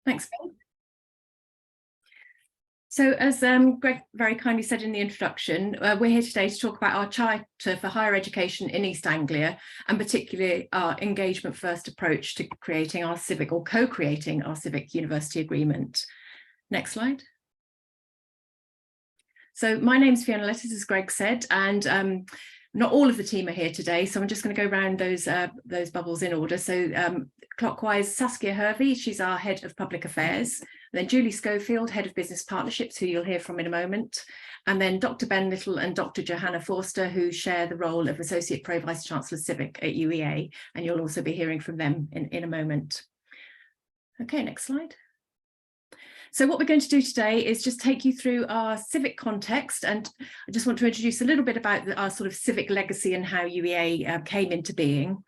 Thanks, Ben. So as Greg very kindly said in the introduction, we're here today to talk about our Charter for Higher Education in East Anglia, and particularly our engagement first approach to creating our civic or co-creating our civic university agreement. Next slide. So my name's Fiona Lettuce, as Greg said, and not all of the team are here today, so I'm just going to go around those bubbles in order. So clockwise, Saskia Hervey, she's our Head of Public Affairs. Then Julie Schofield, Head of Business Partnerships, who you'll hear from in a moment. And then Dr. Ben Little and Dr. Johanna Forster, who share the role of Associate Pro Vice Chancellor Civic at UEA. And you'll also be hearing from them in a moment. Okay, next slide. So what we're going to do today is just take you through our civic context, and I just want to introduce a little bit about our sort of civic legacy and how UEA came into being.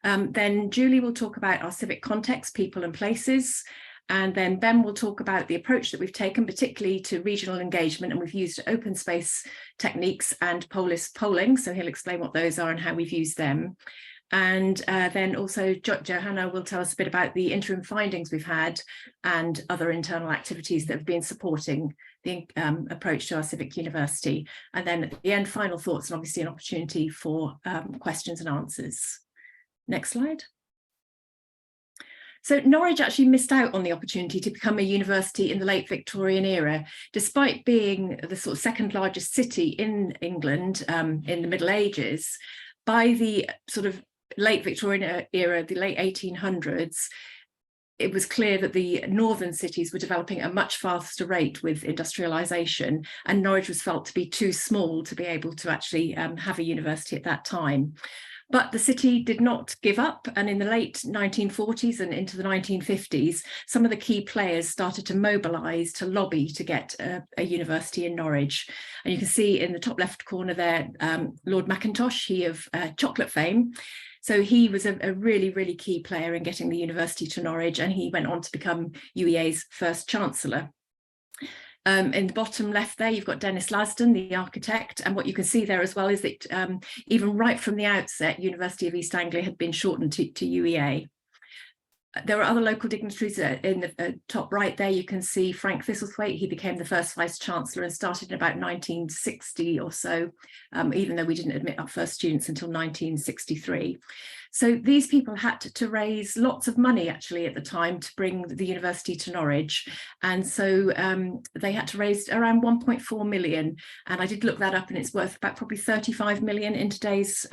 Then Julie will talk about our civic context, people and places, and then Ben will talk about the approach that we've taken, particularly to regional engagement, and we've used open space techniques and polis polling, so he'll explain what those are and how we've used them. And then also Johanna will tell us a bit about the interim findings we've had and other internal activities that have been supporting the approach to our civic university. And then at the end, final thoughts and obviously an opportunity for questions and answers. Next slide. So Norwich actually missed out on the opportunity to become a university in the late Victorian era, despite being the sort of second largest city in England in the Middle Ages. By the sort of late Victorian era, the late 1800s, it was clear that the northern cities were developing at a much faster rate with industrialisation, and Norwich was felt to be too small to be able to actually have a university at that time. But the city did not give up, and in the late 1940s and into the 1950s, some of the key players started to mobilise to lobby to get a university in Norwich. And you can see in the top left corner there, Lord Mackintosh, he of chocolate fame. So he was a really, really key player in getting the university to Norwich, and he went on to become UEA's first chancellor. In the bottom left there, you've got Dennis Lasden, the architect, and what you can see there as well is that even right from the outset, University of East Anglia had been shortened to UEA. There are other local dignitaries in the top right there. You can see Frank Thistlethwaite. He became the first Vice Chancellor and started in about 1960 or so, even though we didn't admit our first students until 1963. So these people had to raise lots of money actually at the time to bring the university to Norwich. And so they had to raise around 1.4 million. And I did look that up, and it's worth about probably 35 million in today's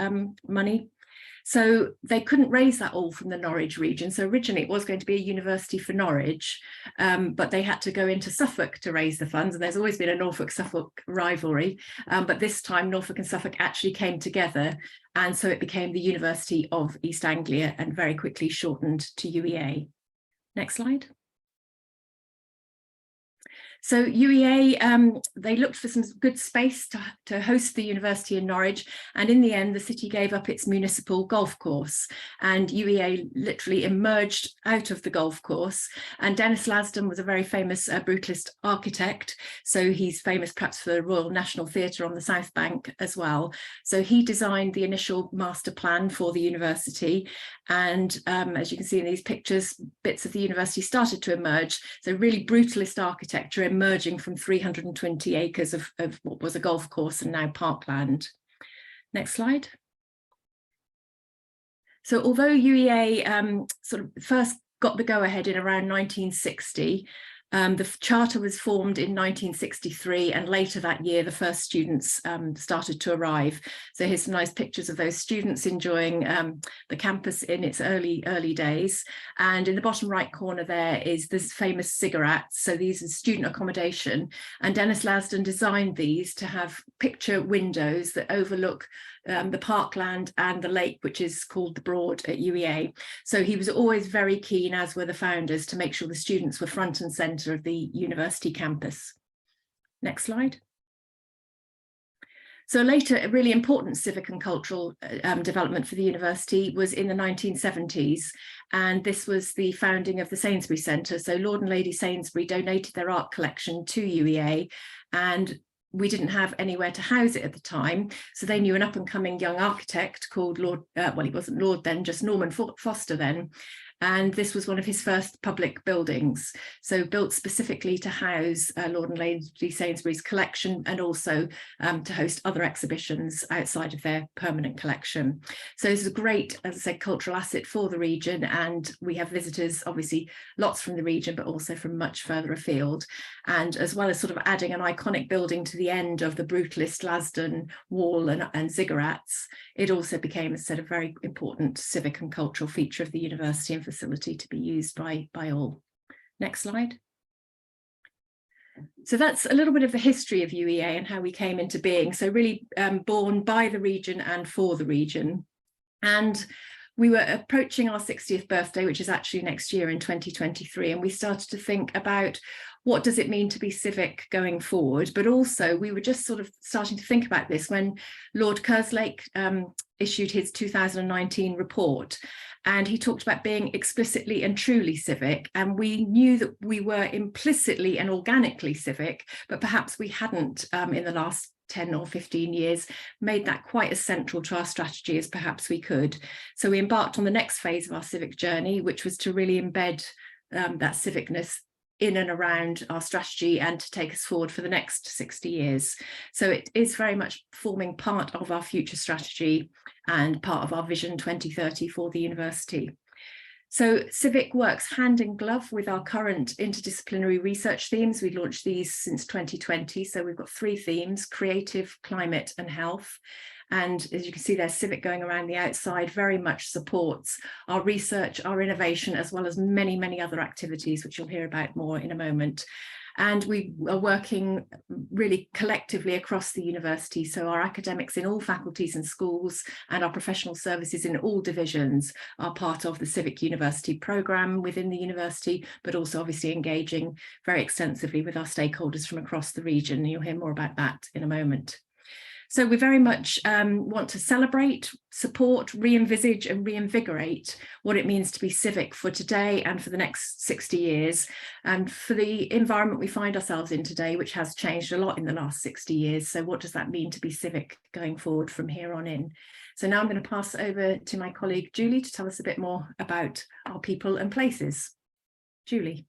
money. So they couldn't raise that all from the Norwich region. So originally it was going to be a university for Norwich, but they had to go into Suffolk to raise the funds. And there's always been a Norfolk-Suffolk rivalry. But this time Norfolk and Suffolk actually came together. And so it became the University of East Anglia and very quickly shortened to UEA. Next slide. So UEA, they looked for some good space to host the university in Norwich, and in the end the city gave up its municipal golf course, and UEA literally emerged out of the golf course. And Dennis Lasden was a very famous brutalist architect, so he's famous perhaps for the Royal National Theatre on the South Bank as well. So he designed the initial master plan for the university, and as you can see in these pictures, bits of the university started to emerge. So really brutalist architecture emerging from 320 acres of what was a golf course and now parkland. Next slide. So although UEA sort of first got the go-ahead in around 1960, the charter was formed in 1963, and later that year the first students started to arrive. So here's some nice pictures of those students enjoying the campus in its early days. And in the bottom right corner there is this famous cigarettes. So these are student accommodation, and Dennis Lasden designed these to have picture windows that overlook the parkland and the lake, which is called the Broad at UEA. So he was always very keen, as were the founders, to make sure the students were front and centre of the university campus. Next slide. So later, a really important civic and cultural development for the university was in the 1970s, and this was the founding of the Sainsbury Centre. So Lord and Lady Sainsbury donated their art collection to UEA, and we didn't have anywhere to house it at the time, so they knew an up-and-coming young architect called Lord, well, he wasn't Lord then, just Norman Foster then, And this was one of his first public buildings, so built specifically to house Lord and Lady Sainsbury's collection, and also to host other exhibitions outside of their permanent collection. So it's a great, as I said, cultural asset for the region, and we have visitors, obviously lots from the region, but also from much further afield. And as well as sort of adding an iconic building to the end of the brutalist Lasden wall and ziggurats, it also became, as I said, a very important civic and cultural feature of the university and facility to be used by all. Next slide. So that's a little bit of the history of UEA and how we came into being. So really born by the region and for the region. And we were approaching our 60th birthday, which is actually next year in 2023. And we started to think about what does it mean to be civic going forward? But also we were just sort of starting to think about this when Lord Kerslake issued his 2019 report. And he talked about being explicitly and truly civic. And we knew that we were implicitly and organically civic, but perhaps we hadn't in the last 10 or 15 years made that quite as central to our strategy as perhaps we could. So we embarked on the next phase of our civic journey, which was to really embed that civicness in and around our strategy and to take us forward for the next 60 years. So it is very much forming part of our future strategy and part of our Vision 2030 for the university. So Civic works hand in glove with our current interdisciplinary research themes. We've launched these since 2020. So we've got 3 themes: creative, climate and health. And as you can see there, Civic going around the outside very much supports our research, our innovation, as well as many, many other activities, which you'll hear about more in a moment. And we are working really collectively across the university. So our academics in all faculties and schools and our professional services in all divisions are part of the Civic University programme within the university, but also obviously engaging very extensively with our stakeholders from across the region. And you'll hear more about that in a moment. So we very much want to celebrate, support, re-envisage and reinvigorate what it means to be civic for today and for the next 60 years. And for the environment we find ourselves in today, which has changed a lot in the last 60 years. So what does that mean to be civic going forward from here on in? So now I'm going to pass over to my colleague Julie to tell us a bit more about our people and places. Julie.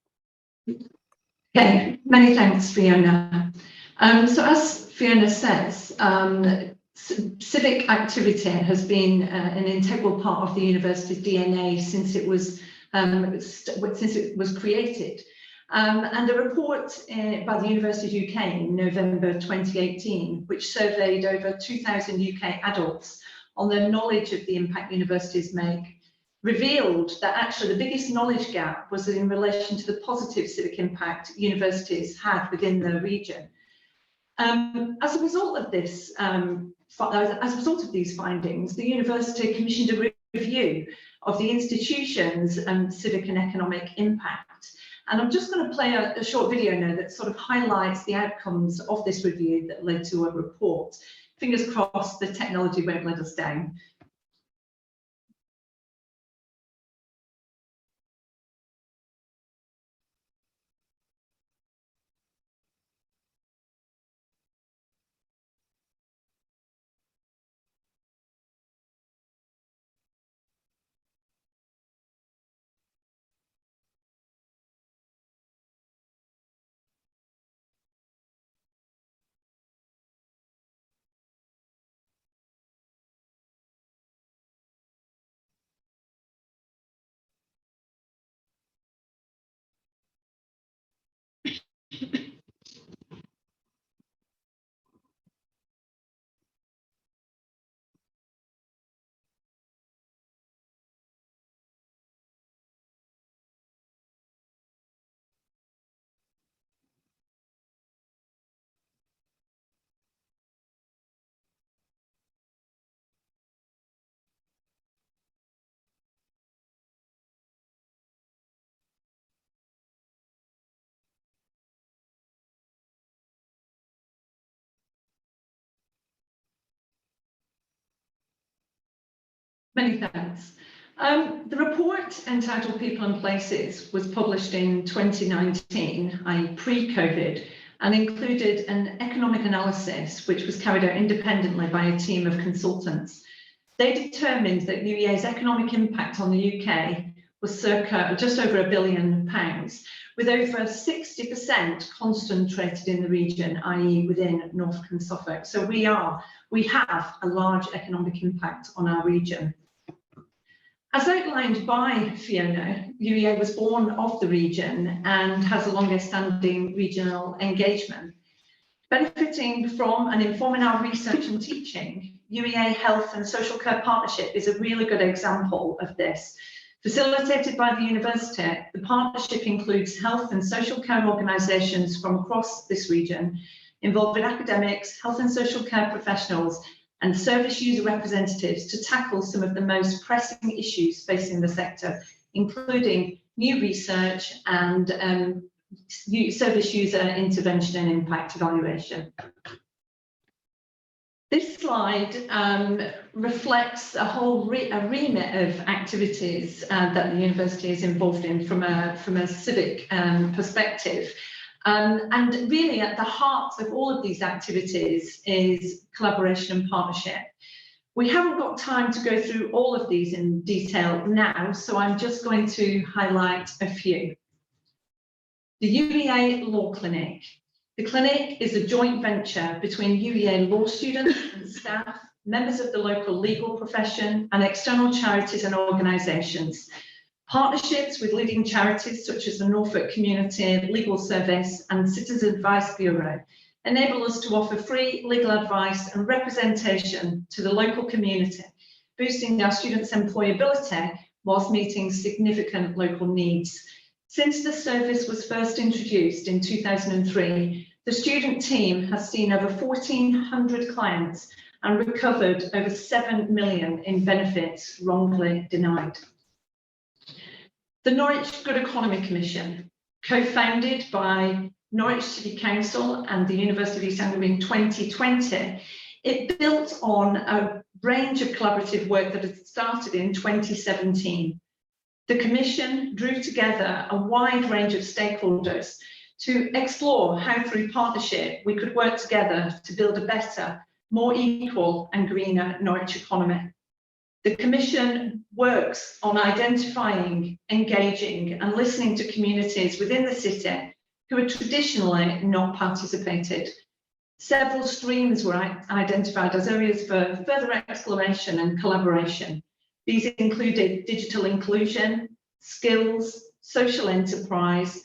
Okay, many thanks, Fiona. So as Fiona says, civic activity has been an integral part of the university's DNA since it was created. And a report by the University of UK in November 2018, which surveyed over 2,000 UK adults on their knowledge of the impact universities make, revealed that actually the biggest knowledge gap was in relation to the positive civic impact universities had within the region. As a result of this, as a result of these findings, the university commissioned a review of the institution's civic and economic impact. And I'm just going to play a short video now that sort of highlights the outcomes of this review that led to a report. Fingers crossed the technology won't let us down. Many thanks. The report entitled People and Places was published in 2019, i.e. pre-COVID, and included an economic analysis which was carried out independently by a team of consultants. They determined that UEA's economic impact on the UK was circa just over £1 billion, with over 60% concentrated in the region, i.e. within Norfolk and Suffolk. So we have a large economic impact on our region. As outlined by Fiona, UEA was born of the region and has a longest standing regional engagement. Benefiting from and informing our research and teaching, UEA Health and Social Care Partnership is a really good example of this. Facilitated by the university, the partnership includes health and social care organisations from across this region, involving academics, health and social care professionals, and service user representatives to tackle some of the most pressing issues facing the sector, including new research and service user intervention and impact evaluation. This slide reflects a whole remit of activities that the university is involved in from a civic perspective. And really at the heart of all of these activities is collaboration and partnership. We haven't got time to go through all of these in detail now, so I'm just going to highlight a few. The UEA Law Clinic. The clinic is a joint venture between UEA law students and staff, members of the local legal profession, and external charities and organisations. Partnerships with leading charities such as the Norfolk Community Legal Service and Citizen Advice Bureau enable us to offer free legal advice and representation to the local community, boosting our students' employability whilst meeting significant local needs. Since the service was first introduced in 2003, the student team has seen over 1,400 clients and recovered over 7 million in benefits wrongly denied. The Norwich Good Economy Commission, co-founded by Norwich City Council and the University of East Anglia in 2020, it built on a range of collaborative work that had started in 2017. The Commission drew together a wide range of stakeholders to explore how through partnership we could work together to build a better, more equal and greener Norwich economy. The Commission works on identifying, engaging and listening to communities within the city who had traditionally not participated. Several streams were identified as areas for further exploration and collaboration. These included digital inclusion, skills, social enterprise,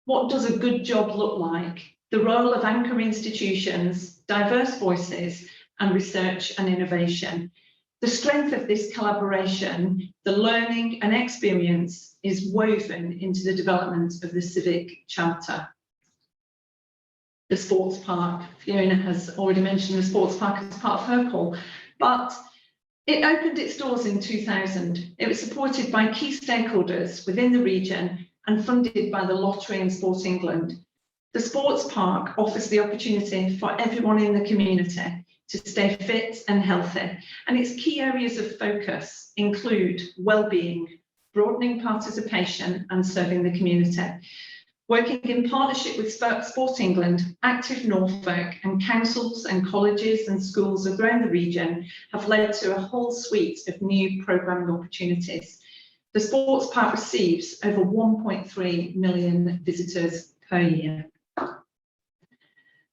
what does a good job look like, the role of anchor institutions, diverse voices, and research and innovation. The strength of this collaboration, the learning and experience is woven into the development of the Civic Charter. The sports park, Fiona has already mentioned the sports park as part of her call, but it opened its doors in 2000. It was supported by key stakeholders within the region and funded by the Lottery and Sport England. The sports park offers the opportunity for everyone in the community to stay fit and healthy, and its key areas of focus include well-being, broadening participation and serving the community. Working in partnership with Sport England, Active Norfolk and councils and colleges and schools around the region have led to a whole suite of new programming opportunities. The sports park receives over 1.3 million visitors per year.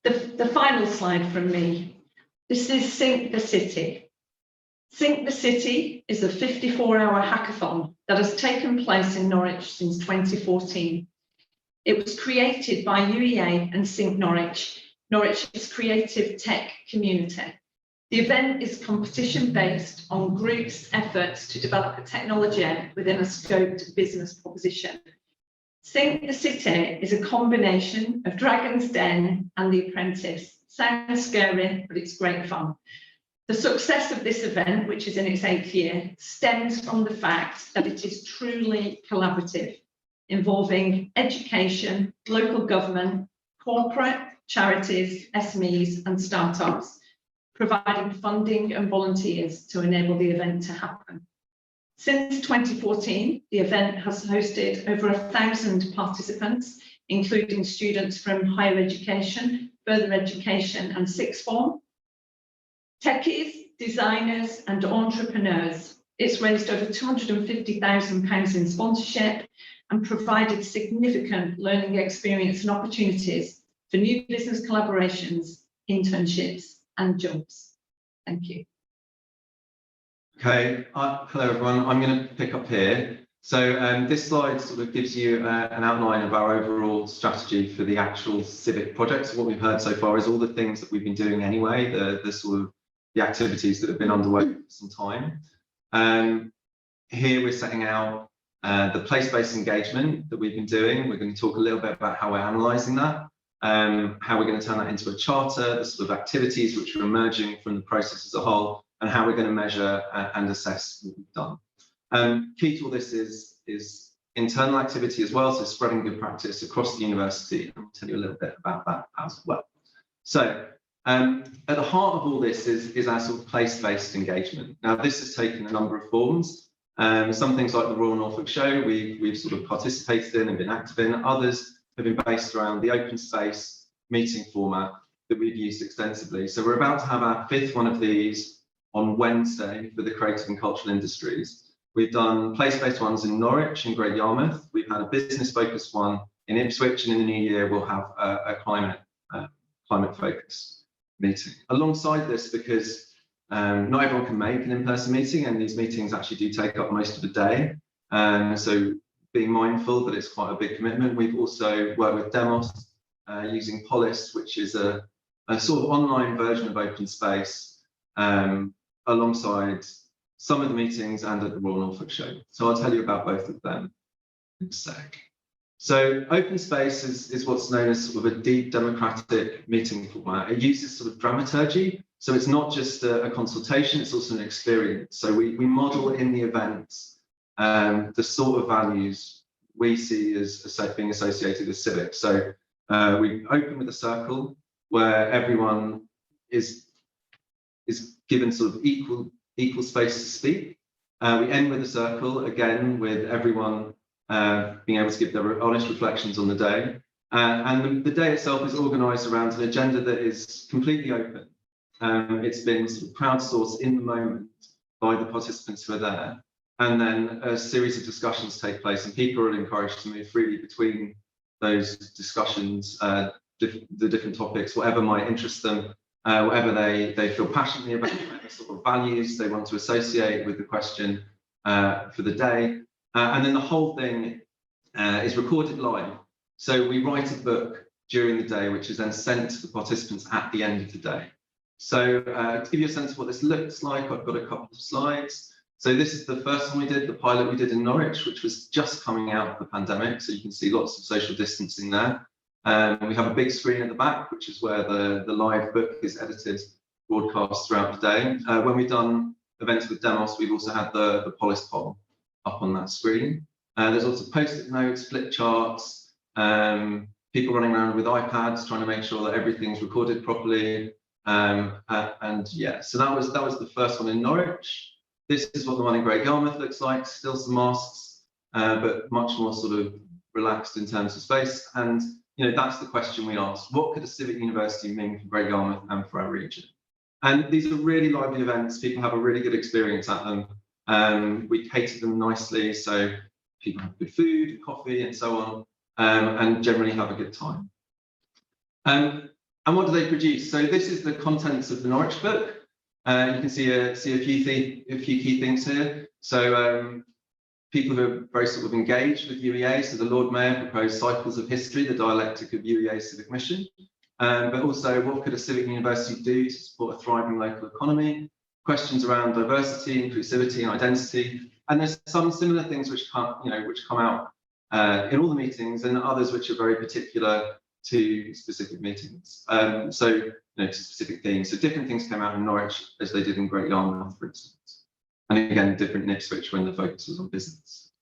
The final slide from me. This is Sync the City. Sync the City is a 54-hour hackathon that has taken place in Norwich since 2014. It was created by UEA and Sync Norwich, Norwich's creative tech community. The event is competition-based on groups' efforts to develop a technology within a scoped business proposition. Sync the City is a combination of Dragon's Den and The Apprentice. Sounds scary, but it's great fun. The success of this event, which is in its 8th year, stems from the fact that it is truly collaborative, involving education, local government, corporate, charities, SMEs and startups, providing funding and volunteers to enable the event to happen. Since 2014, the event has hosted over 1,000 participants, including students from higher education, further education and sixth form, techies, designers and entrepreneurs It's raised over £250,000 in sponsorship and provided significant learning experience and opportunities for new business collaborations, internships and jobs. Thank you. Okay, hello everyone, I'm going to pick up here. So this slide sort of gives you an outline of our overall strategy for the actual Civic project. So what we've heard so far is all the things that we've been doing anyway, the sort of the activities that have been underway for some time. Here we're setting out the place-based engagement that we've been doing. We're going to talk a little bit about how we're analysing that, how we're going to turn that into a charter, the sort of activities which are emerging from the process as a whole, and how we're going to measure and assess what we've done. Key to all this is internal activity as well, so spreading good practice across the university. I'll tell you a little bit about that as well. So at the heart of all this is our sort of place-based engagement. Now this has taken a number of forms. Some things like the Royal Norfolk Show we've sort of participated in and been active in. Others have been based around the open space meeting format that we've used extensively. So we're about to have our 5th one of these on Wednesday for the creative and cultural industries. We've done place-based ones in Norwich and Great Yarmouth. We've had a business-focused one in Ipswich, and in the new year we'll have a climate-focused meeting. Alongside this, because not everyone can make an in-person meeting, and these meetings actually do take up most of the day. So being mindful that it's quite a big commitment. We've also worked with Demos using Polis, which is a sort of online version of open space, alongside some of the meetings and at the Royal Norfolk Show. So I'll tell you about both of them in a sec. So open space is what's known as sort of a deep democratic meeting format. It uses sort of dramaturgy. So it's not just a consultation, it's also an experience. So we model in the events the sort of values we see as being associated with Civic. So we open with a circle where everyone is given sort of equal space to speak. We end with a circle, again, with everyone being able to give their honest reflections on the day. And the day itself is organised around an agenda that is completely open. It's been sort of crowdsourced in the moment by the participants who are there. And then a series of discussions take place, and people are encouraged to move freely between those discussions, the different topics, whatever might interest them, whatever they feel passionately about, whatever sort of values they want to associate with the question for the day. And then the whole thing is recorded live. So we write a book during the day, which is then sent to the participants at the end of the day. So to give you a sense of what this looks like, I've got a couple of slides. So this is the first one we did, the pilot we did in Norwich, which was just coming out of the pandemic. So you can see lots of social distancing there. We have a big screen at the back, which is where the live book is edited, broadcast throughout the day. When we've done events with Demos, we've also had the Polis poll up on that screen. There's also post-it notes, flip charts, people running around with iPads trying to make sure that everything's recorded properly. And yeah, so that was the first one in Norwich. This is what the one in Great Yarmouth looks like. Still some masks, but much more sort of relaxed in terms of space. And that's the question we asked: what could a civic university mean for Great Yarmouth and for our region? And these are really lively events. People have a really good experience at them. We cater them nicely, so people have good food, coffee, and so on, and generally have a good time. And what do they produce? So this is the contents of the Norwich book. You can see a few key things here. So people who are very sort of engaged with UEA. So the Lord Mayor proposed Cycles of History, the dialectic of UEA's civic mission. But also, what could a civic university do to support a thriving local economy? Questions around diversity, inclusivity, and identity. And there's some similar things which come out in all the meetings, and others which are very particular to specific meetings. To specific themes. So different things came out in Norwich as they did in Great Yarmouth, for instance. And again, different in Ipswich when the focus was on business.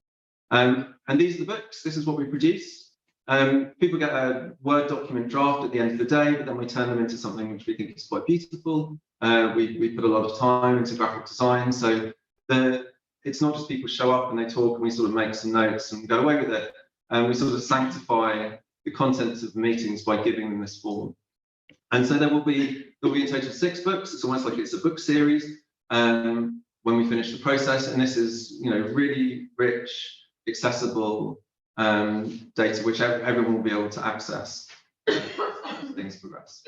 And these are the books. This is what we produce. People get a Word document draft at the end of the day, but then we turn them into something which we think is quite beautiful. We put a lot of time into graphic design. So it's not just people show up and they talk and we sort of make some notes and go away with it. And we sort of sanctify the contents of the meetings by giving them this form. And so there will be in total 6 books. It's almost like it's a book series. when we finish the process. And this is, really rich, accessible data which everyone will be able to access as things progress.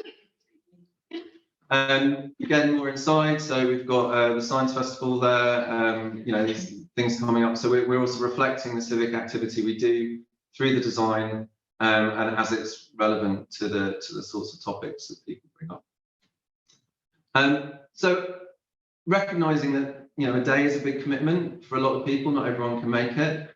Again, more inside, so we've got the Science Festival there, these things coming up. So we're also reflecting the civic activity we do through the design and as it's relevant to the sorts of topics that people bring up. So recognizing that a day is a big commitment for a lot of people, not everyone can make it.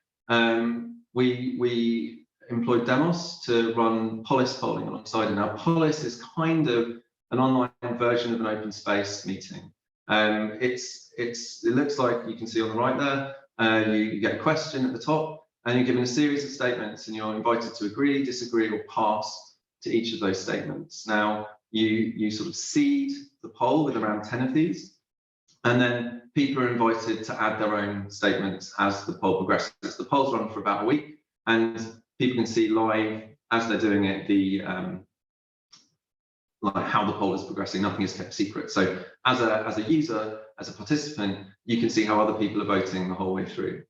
We employed Demos to run Polis polling alongside it. Now, Polis is kind of an online version of an open space meeting. It looks like, you can see on the right there, you get a question at the top and you're given a series of statements and you're invited to agree, disagree or pass to each of those statements. Now, you sort of seed the poll with around 10 of these, and then people are invited to add their own statements as the poll progresses. The polls run for about a week and people can see live as they're doing it like how the poll is progressing. Nothing is kept secret. So as a user, as a participant, you can see how other people are voting the whole way through.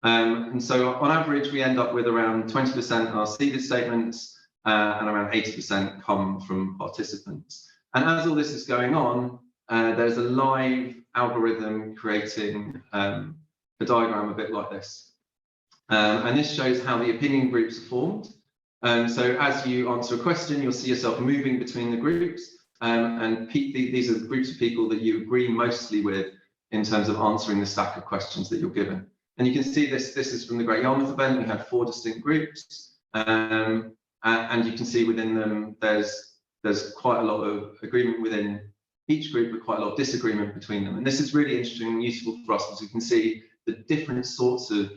And so on average, we end up with around 20% are seeded statements and around 80% come from participants. And as all this is going on, there's a live algorithm creating a diagram a bit like this. And this shows how the opinion groups are formed. So as you answer a question, you'll see yourself moving between the groups, and these are the groups of people that you agree mostly with in terms of answering the stack of questions that you're given. And you can see this is from the Great Yarmouth event. We had 4 distinct groups, and you can see within them there's quite a lot of agreement within each group, but quite a lot of disagreement between them. And this is really interesting and useful for us because we can see the different sorts of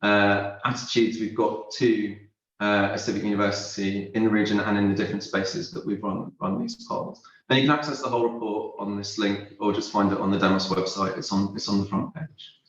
attitudes we've got to a civic university in the region and in the different spaces that we've run these polls. And you can access the whole report on this link or just find it on the Demos website. It's on the front page.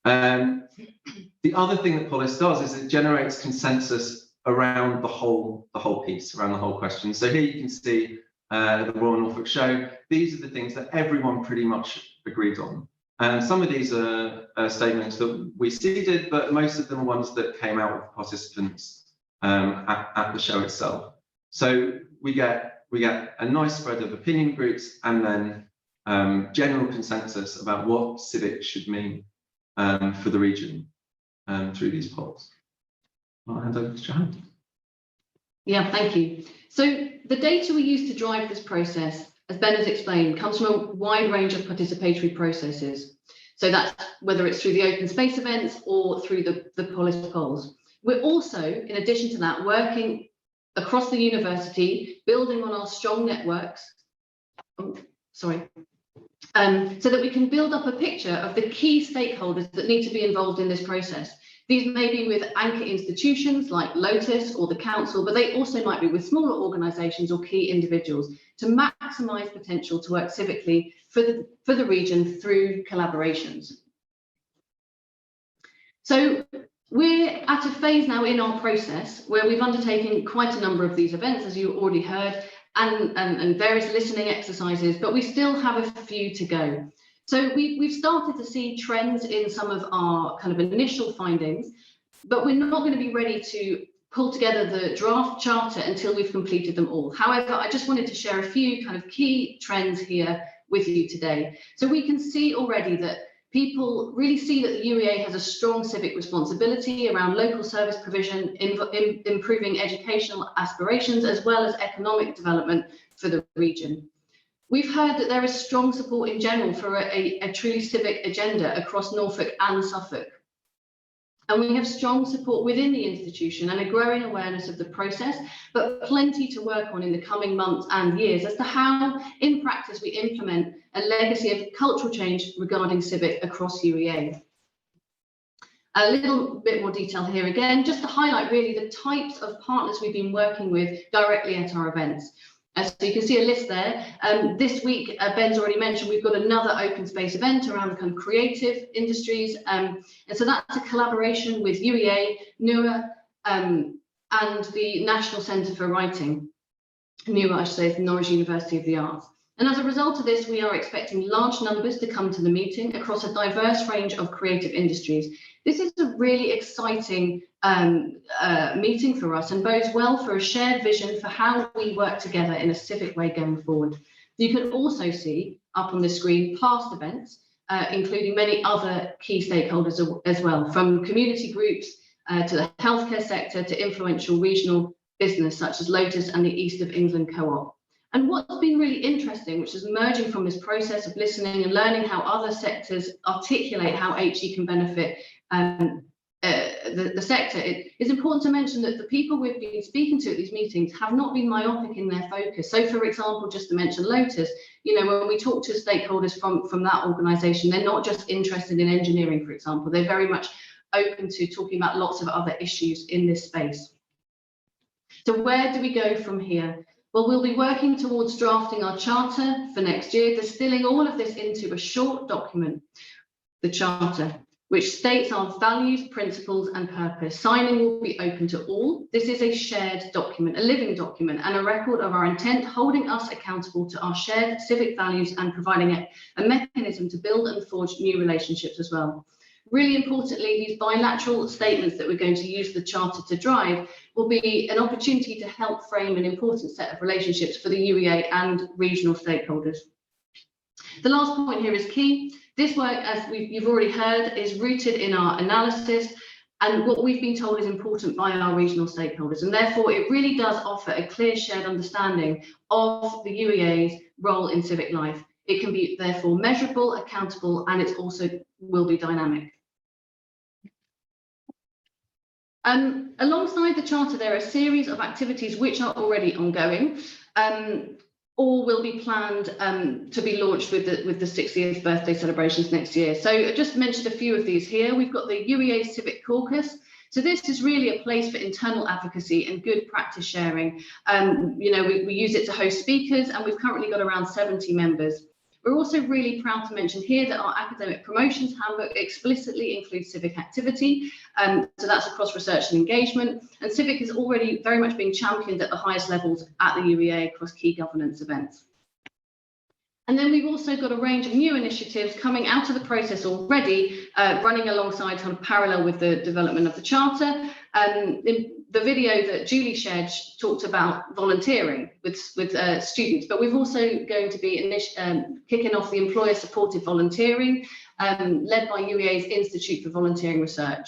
The other thing that Polis does is it generates consensus around the whole piece, around the whole question. So here you can see the Royal Norfolk Show. These are the things that everyone pretty much agreed on. And some of these are statements that we seeded, but most of them are ones that came out with participants at the show itself. So we get a nice spread of opinion groups and then general consensus about what civic should mean for the region through these polls. I'll hand over to Johanna. Yeah, thank you. So the data we use to drive this process, as Ben has explained, comes from a wide range of participatory processes. So that's whether it's through the open space events or through the Polis polls. We're also, in addition to that, working across the university, building on our strong networks, so that we can build up a picture of the key stakeholders that need to be involved in this process. These may be with anchor institutions like Lotus or the council, but they also might be with smaller organisations or key individuals to maximise potential to work civically for the region through collaborations. So we're at a phase now in our process where we've undertaken quite a number of these events, as you already heard, and various listening exercises, but we still have a few to go. So we've started to see trends in some of our kind of initial findings, but we're not going to be ready to pull together the draft charter until we've completed them all. However, I just wanted to share a few kind of key trends here with you today. So we can see already that people really see that the UEA has a strong civic responsibility around local service provision, improving educational aspirations, as well as economic development for the region. We've heard that there is strong support in general for a truly civic agenda across Norfolk and Suffolk. And we have strong support within the institution and a growing awareness of the process, but plenty to work on in the coming months and years as to how, in practice, we implement a legacy of cultural change regarding civic across UEA. A little bit more detail here again, just to highlight really the types of partners we've been working with directly at our events. So you can see a list there. This week, Ben's already mentioned, we've got another open space event around the kind of creative industries. And so that's a collaboration with UEA, NUA, and the National Centre for Writing. NUA, I should say, is the Norwich University of the Arts. And as a result of this, we are expecting large numbers to come to the meeting across a diverse range of creative industries. This is a really exciting meeting for us and bodes well for a shared vision for how we work together in a civic way going forward. You can also see up on the screen past events, including many other key stakeholders as well, from community groups to the healthcare sector to influential regional business such as Lotus and the East of England Co-op. And what's been really interesting, which is emerging from this process of listening and learning how other sectors articulate how HE can benefit the sector, it is important to mention that the people we've been speaking to at these meetings have not been myopic in their focus. So, for example, just to mention Lotus, you know, when we talk to stakeholders from that organisation, they're not just interested in engineering, for example, they're very much open to talking about lots of other issues in this space. So where do we go from here? Well, we'll be working towards drafting our charter for next year, distilling all of this into a short document, the charter, which states our values, principles and purpose. Signing will be open to all. This is a shared document, a living document, and a record of our intent, holding us accountable to our shared civic values and providing a mechanism to build and forge new relationships as well. Really importantly, these bilateral statements that we're going to use the charter to drive will be an opportunity to help frame an important set of relationships for the UEA and regional stakeholders. The last point here is key. This work, as you've already heard, is rooted in our analysis and what we've been told is important by our regional stakeholders. And therefore, it really does offer a clear shared understanding of the UEA's role in civic life. It can be therefore measurable, accountable, and it also will be dynamic. Alongside the charter, there are a series of activities which are already ongoing, or will be planned to be launched with the 60th birthday celebrations next year. So I just mentioned a few of these here. We've got the UEA Civic Caucus. So this is really a place for internal advocacy and good practice sharing. You know, we use it to host speakers, and we've currently got around 70 members. We're also really proud to mention here that our academic promotions handbook explicitly includes civic activity. So that's across research and engagement. And civic is already very much being championed at the highest levels at the UEA across key governance events. And then we've also got a range of new initiatives coming out of the process already, running alongside kind of parallel with the development of the charter. The video that Julie shared talked about volunteering with students, but we've also going to be kicking off the employer supported volunteering led by UEA's Institute for Volunteering Research.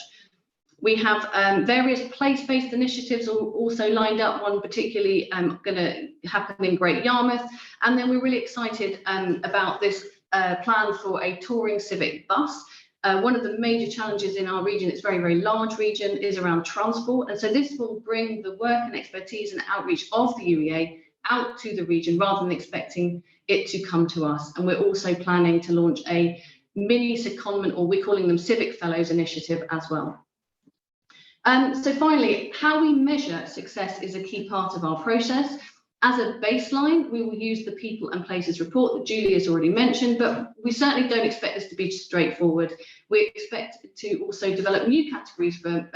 We have various place-based initiatives also lined up, one particularly going to happen in Great Yarmouth. And then we're really excited about this plan for a touring civic bus. One of the major challenges in our region, it's a very, very large region, is around transport. And so this will bring the work and expertise and outreach of the UEA out to the region rather than expecting it to come to us. And we're also planning to launch a mini secondment, or we're calling them Civic Fellows initiative as well. So finally, how we measure success is a key part of our process. As a baseline, we will use the People and Places report that Julie has already mentioned, but we certainly don't expect this to be straightforward. We expect to also develop new categories for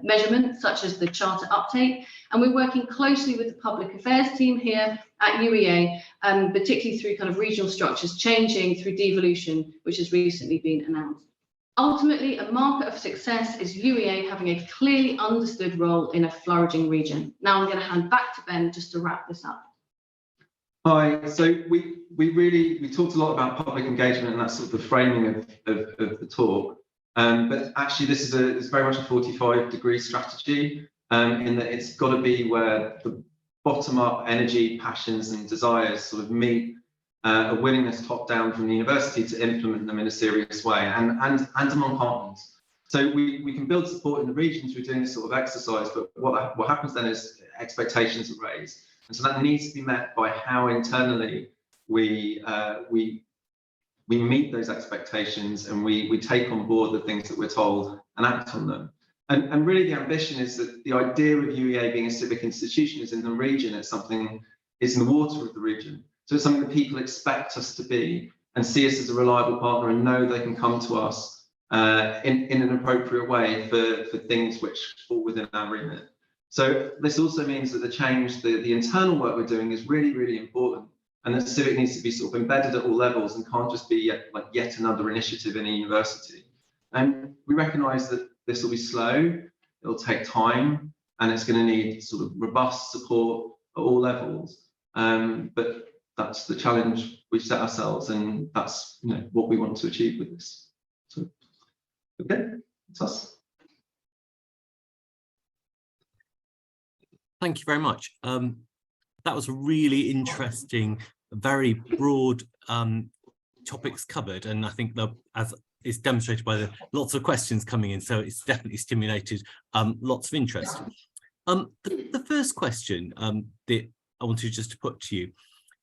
measurement, such as the charter uptake, and we're working closely with the public affairs team here at UEA, particularly through kind of regional structures changing through devolution, which has recently been announced. Ultimately, a marker of success is UEA having a clearly understood role in a flourishing region. Now I'm going to hand back to Ben just to wrap this up. Hi, so we talked a lot about public engagement, and that's sort of the framing of the talk. But actually this is very much a 45-degree strategy in that it's got to be where the bottom-up energy, passions and desires sort of meet a willingness top down from the university to implement them in a serious way and among partners. So we can build support in the region through doing this sort of exercise, but what happens then is expectations are raised. And so that needs to be met by how internally we meet those expectations, and we take on board the things that we're told and act on them. And really the ambition is that the idea of UEA being a civic institution is in the region, it's in the water of the region. So it's something that people expect us to be and see us as a reliable partner and know they can come to us in an appropriate way for things which fall within our remit. So this also means that the internal work we're doing is really, really important. and that Civic needs to be sort of embedded at all levels and can't just be yet another initiative in a university. And we recognise that this will be slow, it'll take time, and it's going to need sort of robust support at all levels. But that's the challenge we've set ourselves, and that's what we want to achieve with this. So, okay, that's us. Thank you very much. That was a really interesting, very broad topics covered, and I think that, as is demonstrated by the lots of questions coming in, so it's definitely stimulated lots of interest. The first question that I wanted just to put to you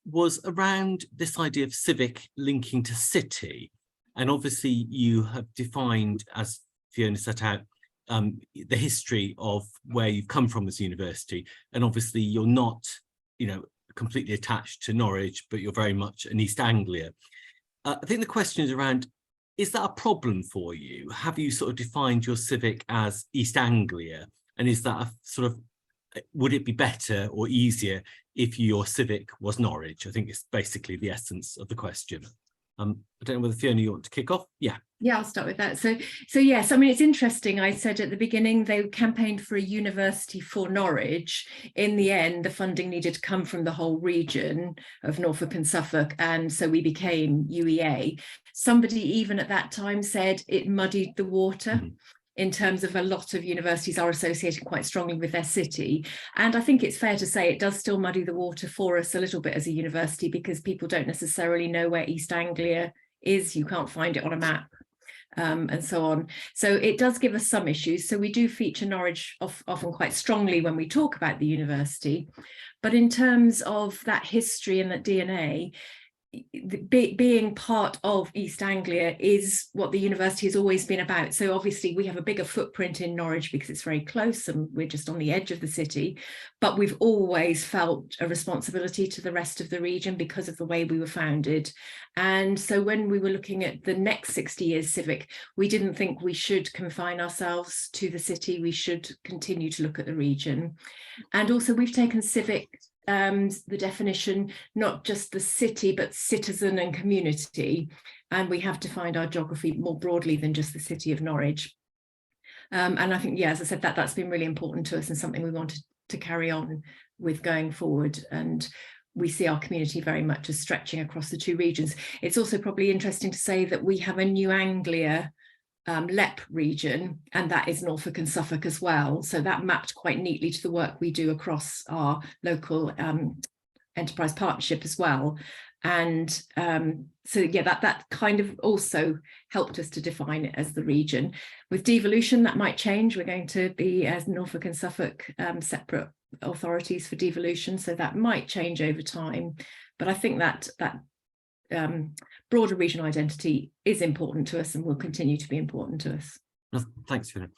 was around this idea of civic linking to city, and obviously you have defined, as Fiona set out, the history of where you've come from as a university, and obviously you're not completely attached to Norwich, but you're very much an East Anglia. I think the question is around, is that a problem for you? Have you sort of defined your civic as East Anglia, and is that a sort of, would it be better or easier if your civic was Norwich? I think it's basically the essence of the question. I don't know whether Fiona, you want to kick off? Yeah, I'll start with that. So yes, I mean, it's interesting. I said at the beginning they campaigned for a university for Norwich. In the end, the funding needed to come from the whole region of Norfolk and Suffolk, and so we became UEA. Somebody even at that time said it muddied the water. In terms of, a lot of universities are associated quite strongly with their city. And I think it's fair to say it does still muddy the water for us a little bit as a university, because people don't necessarily know where East Anglia is. You can't find it on a map, and so on. So it does give us some issues. So we do feature Norwich often quite strongly when we talk about the university. But in terms of that history and that DNA, being part of East Anglia is what the university has always been about. So obviously we have a bigger footprint in Norwich because it's very close and we're just on the edge of the city, but we've always felt a responsibility to the rest of the region because of the way we were founded. And so when we were looking at the next 60 years Civic, we didn't think we should confine ourselves to the city. We should continue to look at the region. And also we've taken Civic, the definition, not just the city, but citizen and community. And we have defined our geography more broadly than just the city of Norwich. And I think, yeah, as I said, that's been really important to us and something we wanted to carry on with going forward. And we see our community very much as stretching across the two regions. It's also probably interesting to say that we have a New Anglia LEP region, and that is Norfolk and Suffolk as well. So that mapped quite neatly to the work we do across our local enterprise partnership as well. And so yeah, that kind of also helped us to define it as the region. With devolution, that might change. We're going to be, as Norfolk and Suffolk, separate authorities for devolution, so that might change over time. But I think that broader regional identity is important to us and will continue to be important to us. Thanks, Fiona.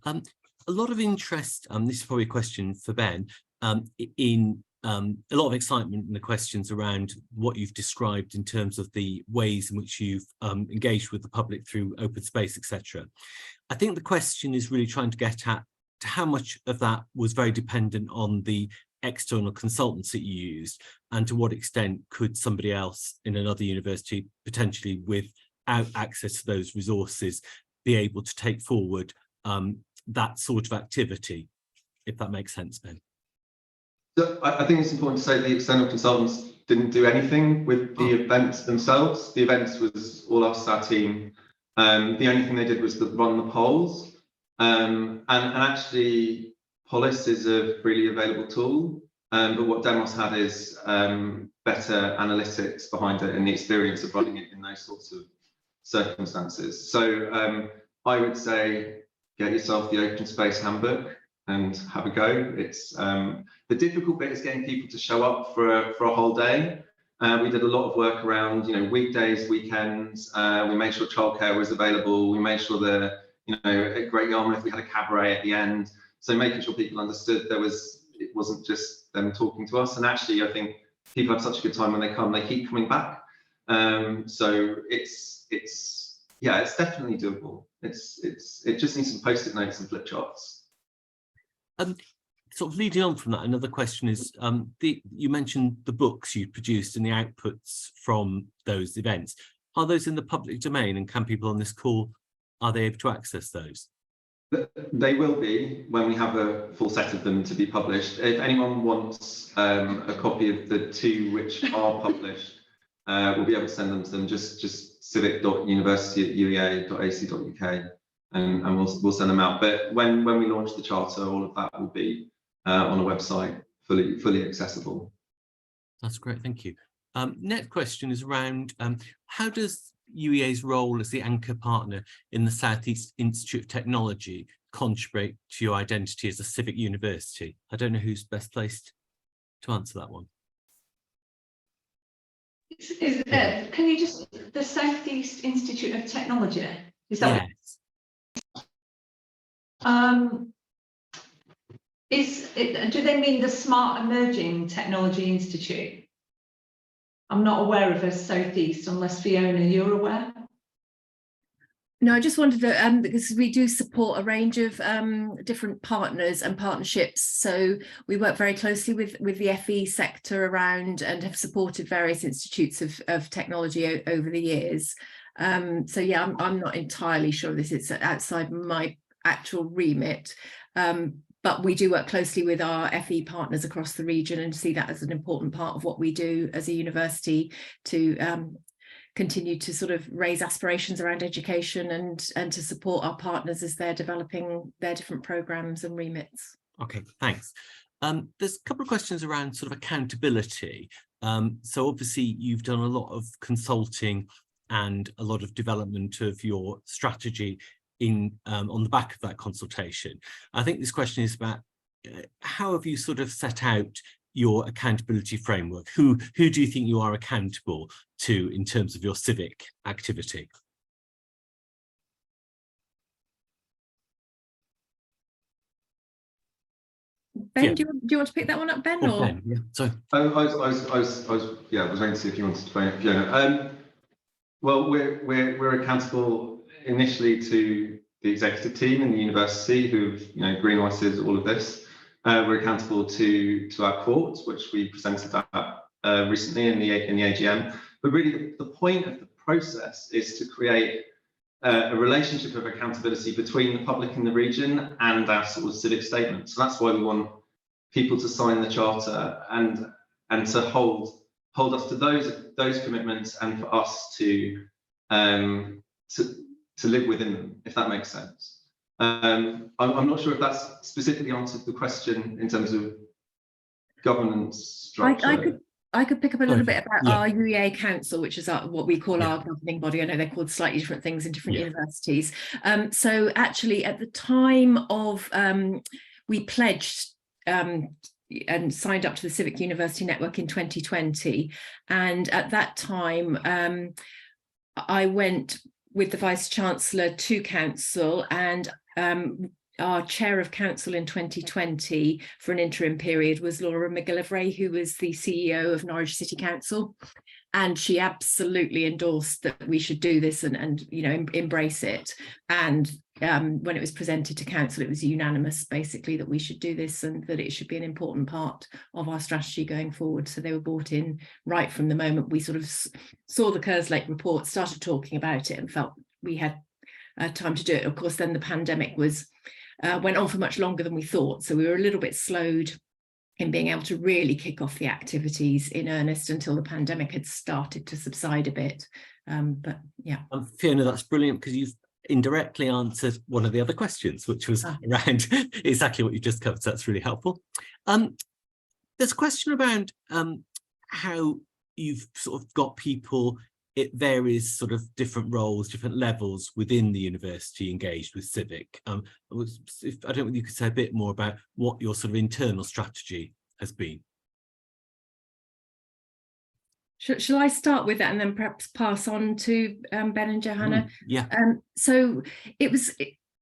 A lot of interest, this is probably a question for Ben, in a lot of excitement in the questions around what you've described in terms of the ways in which you've engaged with the public through open space, etc. I think the question is really trying to get at how much of that was very dependent on the external consultants that you used, and to what extent could somebody else in another university, potentially without access to those resources, be able to take forward that sort of activity, if that makes sense, Ben? So I think it's important to say the external consultants didn't do anything with the events themselves. The events was all us, our team. The only thing they did was run the polls. And actually, Polis is a freely available tool, but what Demos had is better analytics behind it and the experience of running it in those sorts of circumstances. So I would say get yourself the open space handbook and have a go. It's the difficult bit is getting people to show up for a whole day. We did a lot of work around, weekdays, weekends. We made sure childcare was available. We made sure that, at Great Yarmouth we had a cabaret at the end. So making sure people understood it wasn't just them talking to us. And actually, I think people have such a good time when they come. They keep coming back. So it's definitely doable. It just needs some post-it notes and flip charts. sort of leading on from that, another question is, you mentioned the books you produced and the outputs from those events. Are those in the public domain, and can people on this call, are they able to access those? They will be when we have a full set of them to be published. If anyone wants a copy of the two which are published, we'll be able to send them to them. Just civic.university@uea.ac.uk, and we'll send them out. But when we launch the charter, all of that will be on a website, fully accessible. That's great, thank you. Next question is around how does UEA's role as the anchor partner in the South East Institute of Technology contribute to your identity as a civic university? I don't know who's best placed to answer that one. Can you just, the South East Institute of Technology, is that? Yes. Do they mean the Smart Emerging Technology Institute? I'm not aware of a South East, unless Fiona, you're aware. No, I just wanted to, because we do support a range of different partners and partnerships. So we work very closely with the FE sector around, and have supported various institutes of technology over the years. So yeah, I'm not entirely sure this is outside my actual remit. But we do work closely with our FE partners across the region, and see that as an important part of what we do as a university to continue to sort of raise aspirations around education and to support our partners as they're developing their different programs and remits. Okay, thanks. There's a couple of questions around sort of accountability. So obviously you've done a lot of consulting and a lot of development of your strategy on the back of that consultation. I think this question is about how have you sort of set out your accountability framework? Who do you think you are accountable to in terms of your civic activity? Ben, Yeah. do you want to pick that one up, Ben? Or? Ben, yeah. So I was waiting to see if you wanted to play it, Fiona. Well, we're accountable initially to the executive team in the university who've greenlighted all of this. We're accountable to our court, which we presented at recently in the AGM. But really, the point of the process is to create a relationship of accountability between the public in the region and our sort of civic statement. So that's why we want people to sign the charter and to hold us to those commitments, and for us to live within them, if that makes sense. I'm not sure if that's specifically answered the question in terms of governance structure. I could pick up a little bit about yeah. our UEA Council, which is what we call our governing body. I know they're called slightly different things in different universities. So actually, at the time of we pledged and signed up to the Civic University Network in 2020, and at that time I went with the Vice Chancellor to Council, and our chair of council in 2020 for an interim period was Laura McGillivray, who was the CEO of Norwich City Council, and she absolutely endorsed that we should do this and embrace it. And when it was presented to council, it was unanimous basically that we should do this and that it should be an important part of our strategy going forward. So they were brought in right from the moment we sort of saw the Kerslake report, started talking about it, and felt we had time to do it. Of course, then the pandemic went on for much longer than we thought, so we were a little bit slowed in being able to really kick off the activities in earnest until the pandemic had started to subside a bit. But yeah. Fiona, that's brilliant, because you've indirectly answered one of the other questions, which was around exactly what you just covered. So that's really helpful. There's a question around how you've sort of got people at various sort of different roles, different levels within the university engaged with Civic. I don't know if you could say a bit more about what your sort of internal strategy has been. Shall I start with that and then perhaps pass on to Ben and Johanna? Yeah. So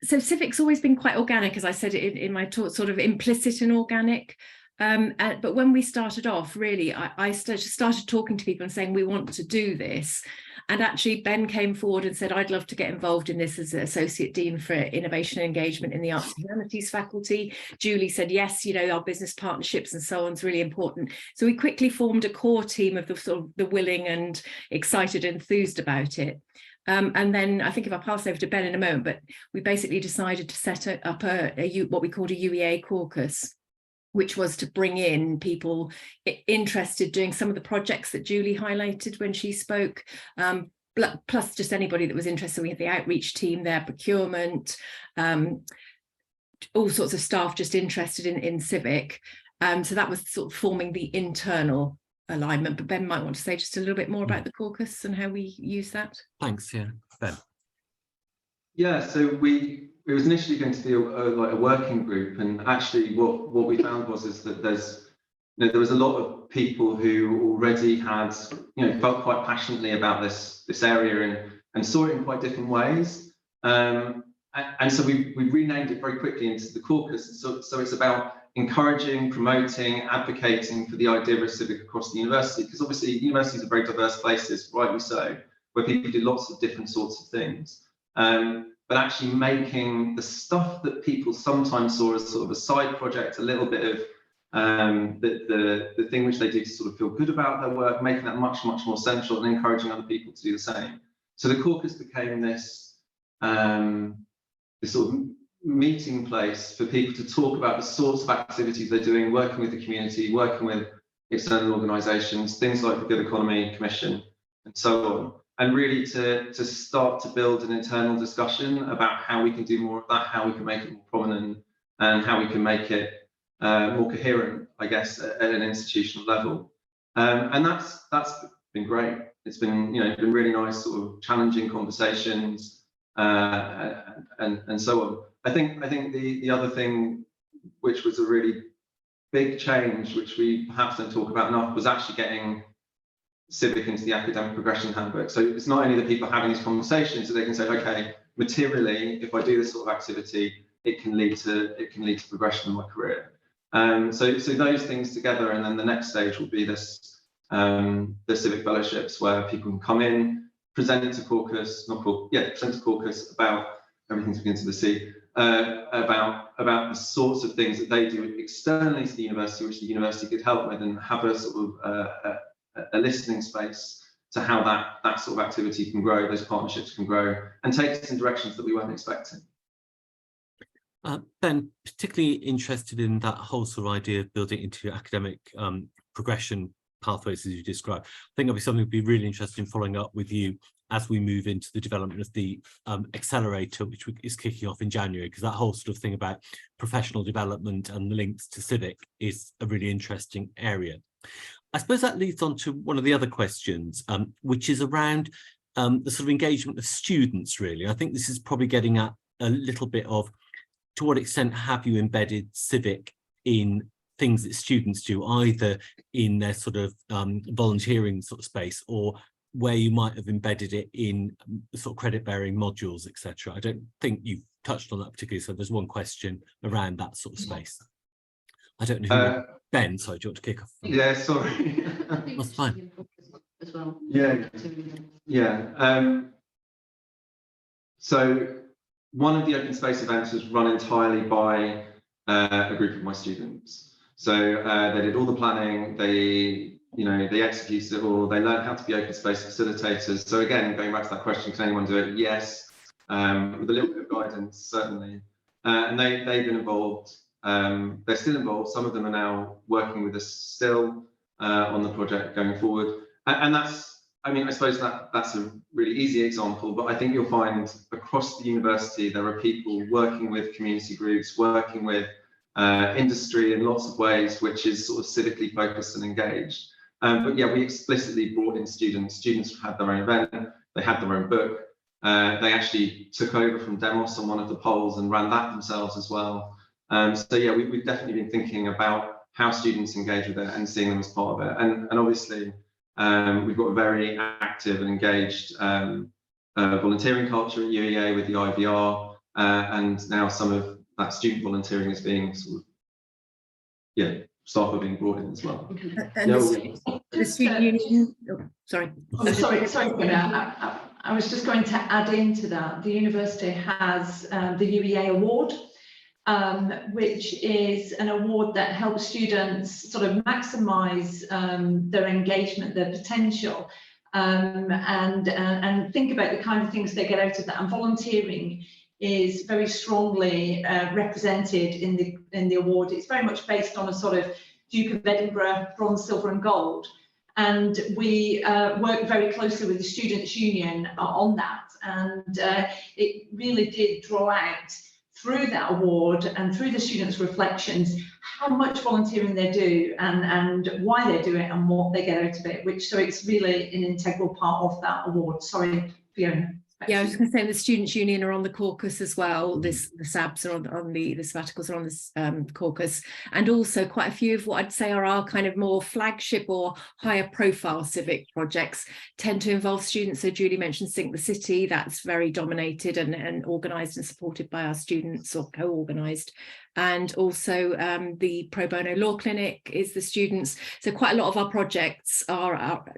Civic's always been quite organic, as I said in my talk, sort of implicit and organic. But when we started off, really, I started talking to people and saying, we want to do this. And actually, Ben came forward and said, I'd love to get involved in this as Associate Dean for Innovation and Engagement in the Arts and Humanities faculty. Julie said, yes, you know, our business partnerships and so on is really important. So we quickly formed a core team of the sort of the willing and excited, enthused about it. And then I think if I pass over to Ben in a moment, but we basically decided to set up what we called a UEA caucus, which was to bring in people interested doing some of the projects that Julie highlighted when she spoke, plus just anybody that was interested. We had the outreach team there, procurement, all sorts of staff just interested in Civic. So that was sort of forming the internal alignment. But Ben might want to say just a little bit more about the caucus and how we use that. Thanks, yeah, Ben. Yeah, so it was initially going to be like a working group, and actually what we found is that there was a lot of people who already had, felt quite passionately about this area and saw it in quite different ways, and so we renamed it very quickly into the caucus. So it's about encouraging, promoting, advocating for the idea of civic across the university, because obviously universities are very diverse places, rightly so, where people do lots of different sorts of things. But actually making the stuff that people sometimes saw as sort of a side project, a little bit of the thing which they do to sort of feel good about their work, making that much, much more central and encouraging other people to do the same. So the caucus became this sort of meeting place for people to talk about the sorts of activities they're doing, working with the community, working with external organisations, things like the Good Economy Commission and so on. And really to start to build an internal discussion about how we can do more of that, how we can make it more prominent, and how we can make it more coherent, I guess, at an institutional level. And that's been great. It's been been really nice, sort of challenging conversations and so on. I think the other thing, which was a really big change, which we perhaps don't talk about enough, was actually getting Civic into the academic progression handbook. So it's not only that people are having these conversations, so they can say, okay, materially, if I do this sort of activity, it can lead to progression in my career. So those things together, and then the next stage will be this the Civic fellowships, where people can come in, present to caucus about everything's begin to the sea, about the sorts of things that they do externally to the university, which the university could help with, and have a sort of a listening space to how that sort of activity can grow, those partnerships can grow, and take us in directions that we weren't expecting. Ben, particularly interested in that whole sort of idea of building into academic progression pathways as you described. I think that'll be something we'd be really interested in following up with you as we move into the development of the accelerator, which is kicking off in January, because that whole sort of thing about professional development and links to Civic is a really interesting area. I suppose that leads on to one of the other questions, which is around the sort of engagement of students, really. I think this is probably getting at a little bit of, to what extent have you embedded Civic in things that students do, either in their sort of volunteering sort of space, or where you might have embedded it in sort of credit-bearing modules, etc. I don't think you've touched on that particularly, so there's one question around that sort of space. I don't know who, Ben, sorry, do you want to kick off? Yeah, sorry. That's fine. As well. Yeah. So one of the open space events was run entirely by a group of my students. So they did all the planning, they executed it all, they learned how to be open space facilitators. So again, going back to that question, can anyone do it? Yes, with a little bit of guidance, certainly. And they've been involved. They're still involved. Some of them are now working with us still on the project going forward. And that's, I suppose that's a really easy example, but I think you'll find across the university, there are people working with community groups, working with industry in lots of ways, which is sort of civically focused and engaged. But yeah, we explicitly brought in students. Students had their own event, they had their own book. They actually took over from Demos on one of the polls and ran that themselves as well. So yeah, we've definitely been thinking about how students engage with it and seeing them as part of it. And obviously, we've got a very active and engaged volunteering culture at UEA with the IVR, and now some of that student volunteering is being sort of, staff are being brought in as well. And the student union, sorry. Sorry, Fiona. I was just going to add into that. The university has the UEA award, which is an award that helps students sort of maximise their engagement, their potential, and think about the kind of things they get out of that. And volunteering is very strongly represented in the award. It's very much based on a sort of Duke of Edinburgh bronze, silver and gold. And we work very closely with the Students' Union on that. And it really did draw out through that award and through the students' reflections how much volunteering they do and why they do it and what they get out of it, so it's really an integral part of that award. Sorry, Fiona. Yeah, I was going to say the Students' Union are on the caucus as well. The SABs are on the sabbaticals are on the caucus, and also quite a few of what I'd say are our kind of more flagship or higher profile civic projects tend to involve students. So Julie mentioned Sync the City, that's very dominated and organised and supported by our students, or co-organised. And also the Pro Bono Law Clinic is the students. So quite a lot of our projects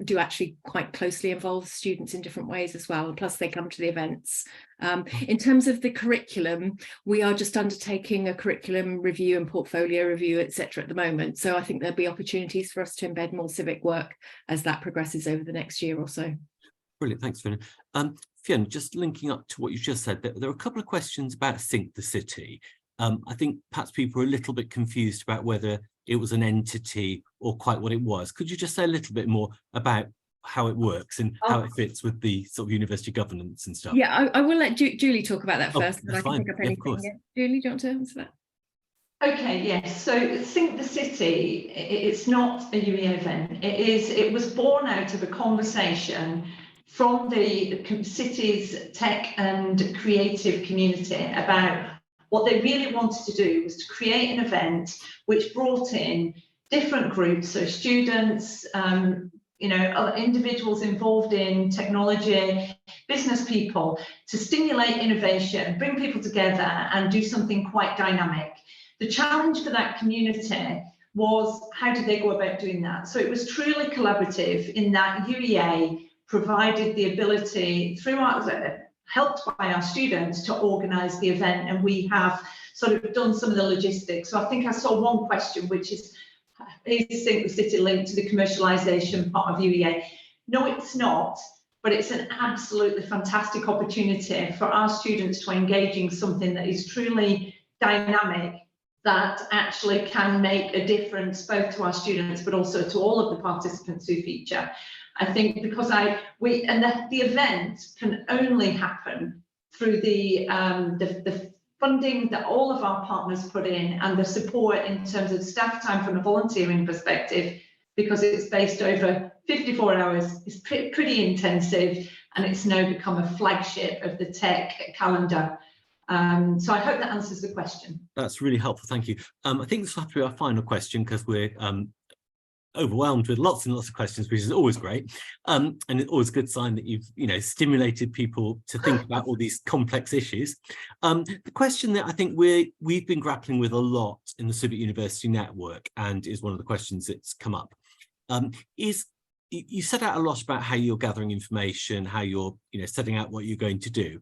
do actually quite closely involve students in different ways as well. Plus they come to the events. In terms of the curriculum, we are just undertaking a curriculum review and portfolio review, etc. at the moment. So I think there'll be opportunities for us to embed more civic work as that progresses over the next year or so. Brilliant, thanks, Fiona. Fiona, just linking up to what you just said, there are a couple of questions about Sync the City. I think perhaps people are a little bit confused about whether it was an entity or quite what it was. Could you just say a little bit more about how it works and how it fits with the sort of university governance and stuff? Yeah, I will let Julie talk about that first, but I can fine. pick up anything. Yeah, Julie, do you want to answer that? Okay, yes. So Sync the City, it's not a UEA event. It was born out of a conversation from the city's tech and creative community about what they really wanted to do was to create an event which brought in different groups, so students, other individuals involved in technology, business people, to stimulate innovation, bring people together and do something quite dynamic. The challenge for that community was, how did they go about doing that? So it was truly collaborative in that UEA provided the ability, helped by our students, to organise the event, and we have sort of done some of the logistics. So I think I saw one question, which is Sync the City linked to the commercialisation part of UEA? No, it's not, but it's an absolutely fantastic opportunity for our students to engage in something that is truly dynamic, that actually can make a difference both to our students but also to all of the participants who feature. I think because the event can only happen through the funding that all of our partners put in and the support in terms of staff time from a volunteering perspective, because it's based over 54 hours, it's pretty intensive, and it's now become a flagship of the tech calendar. So I hope that answers the question. That's really helpful, thank you. I think this will have to be our final question because we're overwhelmed with lots and lots of questions, which is always great, and it's always a good sign that you've stimulated people to think about all these complex issues. The question that I think we've been grappling with a lot in the Civic University Network, and is one of the questions that's come up, is you set out a lot about how you're gathering information, how you're setting out what you're going to do.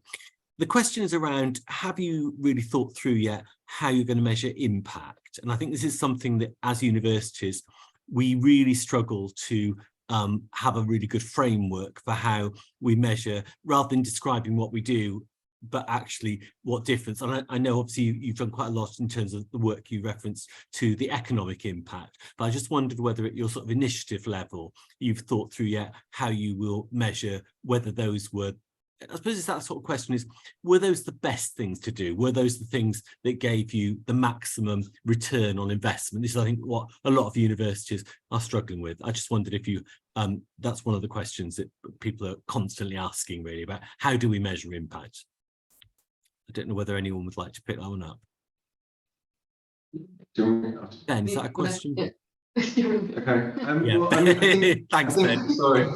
The question is around, have you really thought through yet how you're going to measure impact? And I think this is something that as universities we really struggle to have a really good framework for how we measure, rather than describing what we do, but actually what difference. And I know obviously you've done quite a lot in terms of the work you referenced to the economic impact, but I just wondered whether at your sort of initiative level, you've thought through yet how you will measure whether those were, I suppose it's that sort of question is, were those the best things to do? Were those the things that gave you the maximum return on investment? This is, I think, what a lot of universities are struggling with. I just wondered if you, that's one of the questions that people are constantly asking really about, how do we measure impact? I don't know whether anyone would like to pick that one up. Ben, is that a question? Okay. Yeah. Well, I think, thanks, Ben. Sorry.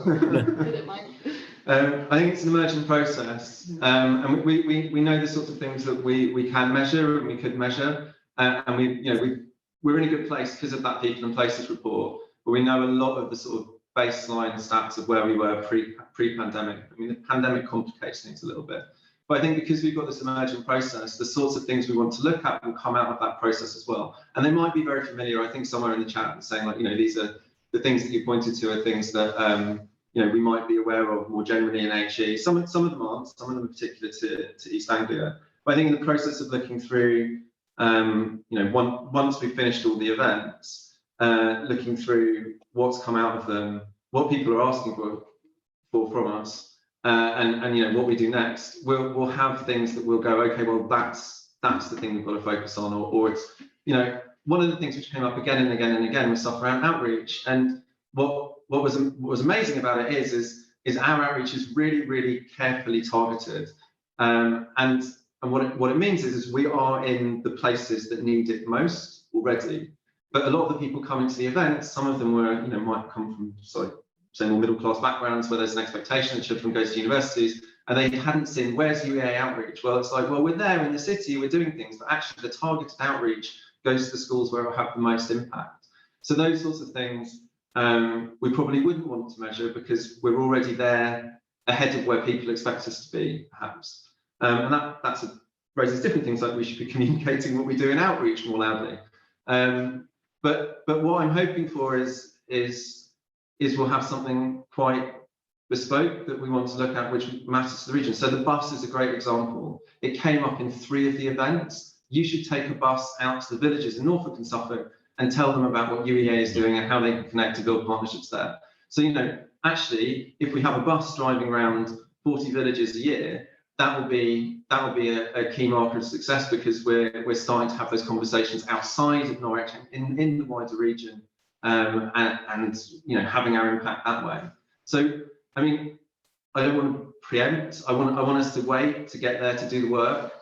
I think it's an emerging process, and we know the sorts of things that we can measure and we could measure, and we've we're in a good place because of that people and places report, but we know a lot of the sort of baseline stats of where we were pre-pandemic. I mean, the pandemic complicates things a little bit. But I think because we've got this emerging process, the sorts of things we want to look at will come out of that process as well. And they might be very familiar. I think somewhere in the chat saying, like, you know, these are the things that you pointed to are things that you know, we might be aware of more generally in HE. Some of them aren't. Some of them are particular to East Anglia. But I think in the process of looking through, you know, once we've finished all the events, looking through what's come out of them, what people are asking for from us. And you know what we do next, we'll have things that we'll go, okay, well that's the thing we've got to focus on, or it's, you know, one of the things which came up again and again and again was stuff around outreach. And what was amazing about it is our outreach is really carefully targeted, and what it means is we are in the places that need it most already. But a lot of the people coming to the events, some of them were, you know, might come from say more middle class backgrounds where there's an expectation that children go to universities, and they hadn't seen where's UEA outreach. Well, it's like, well, we're there in the city, we're doing things, but actually the targeted outreach goes to the schools where it will have the most impact. So those sorts of things we probably wouldn't want to measure because we're already there ahead of where people expect us to be, perhaps. And that raises different things, like we should be communicating what we do in outreach more loudly. But what I'm hoping for is we'll have something quite bespoke that we want to look at, which matters to the region. So the bus is a great example. It came up in 3 of the events. You should take a bus out to the villages in Norfolk and Suffolk and tell them about what UEA is doing and how they can connect to build partnerships there. So, you know, actually, if we have a bus driving around 40 villages a year, that will be a key marker of success, because we're starting to have those conversations outside of Norwich in the wider region. And you know, having our impact that way. So I mean, I don't want to preempt. I want us to wait to get there to do the work.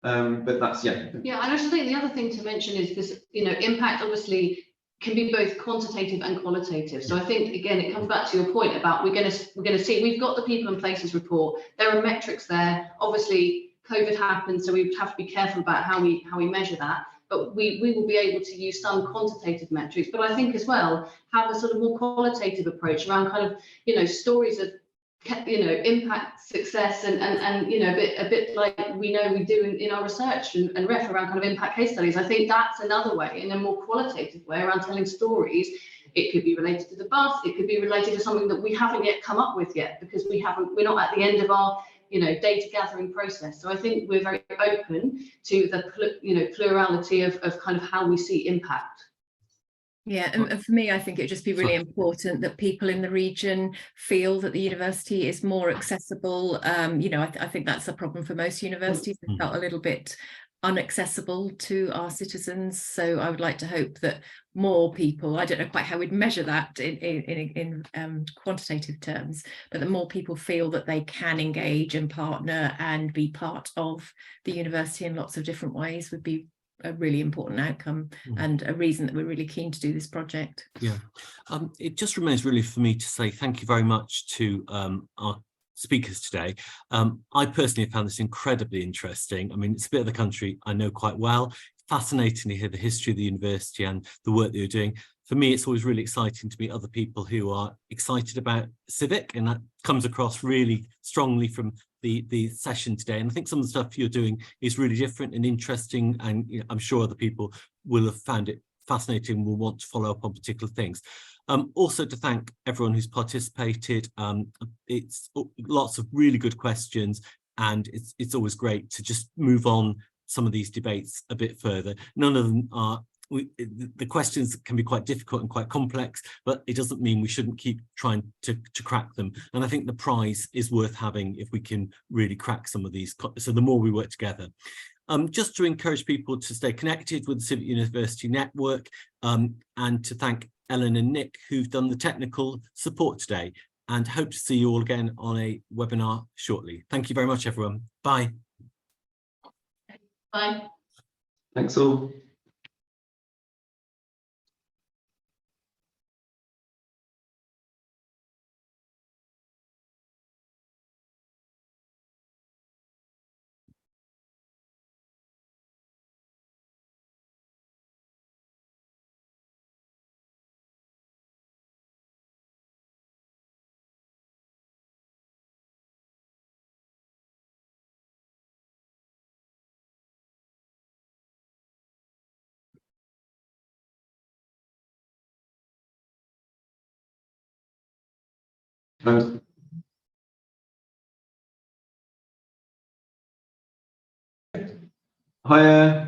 But that's yeah. Yeah, and I just think the other thing to mention is this. You know, impact obviously can be both quantitative and qualitative. So I think again, it comes back to your point about we're going to see. We've got the people and places report. There are metrics there. Obviously, COVID happened, so we have to be careful about how we measure that. But we will be able to use some quantitative metrics, but I think as well have a sort of more qualitative approach around kind of, you know, stories of, you know, impact, success, and you know, a bit like we know we do in our research and ref around kind of impact case studies. I think that's another way, in a more qualitative way, around telling stories. It could be related to the bus, it could be related to something that we haven't yet come up with yet, because we're not at the end of our, you know, data gathering process. So I think we're very open to the, you know, plurality of kind of how we see impact. Yeah, and for me, I think it'd just be really important that people in the region feel that the university is more accessible. You know, I think that's a problem for most universities. It felt a little bit inaccessible to our citizens. So I would like to hope that more people, I don't know quite how we'd measure that in quantitative terms, but that more people feel that they can engage and partner and be part of the university in lots of different ways would be a really important outcome and a reason that we're really keen to do this project. Yeah, it just remains really for me to say thank you very much to our speakers today. I personally have found this incredibly interesting. I mean, it's a bit of the country I know quite well. Fascinating to hear the history of the university and the work that you're doing. For me, it's always really exciting to meet other people who are excited about Civic, and that comes across really strongly from the session today. And I think some of the stuff you're doing is really different and interesting, and you know, I'm sure other people will have found it fascinating and will want to follow up on particular things. Also to thank everyone who's participated. It's lots of really good questions, and it's always great to just move on some of these debates a bit further. None of them are, the questions can be quite difficult and quite complex, but it doesn't mean we shouldn't keep trying to crack them. And I think the prize is worth having if we can really crack some of these. So the more we work together. Just to encourage people to stay connected with the Civic University Network, and to thank Ellen and Nick who've done the technical support today, and hope to see you all again on a webinar shortly. Thank you very much, everyone. Bye. Bye. Thanks all. Hiya.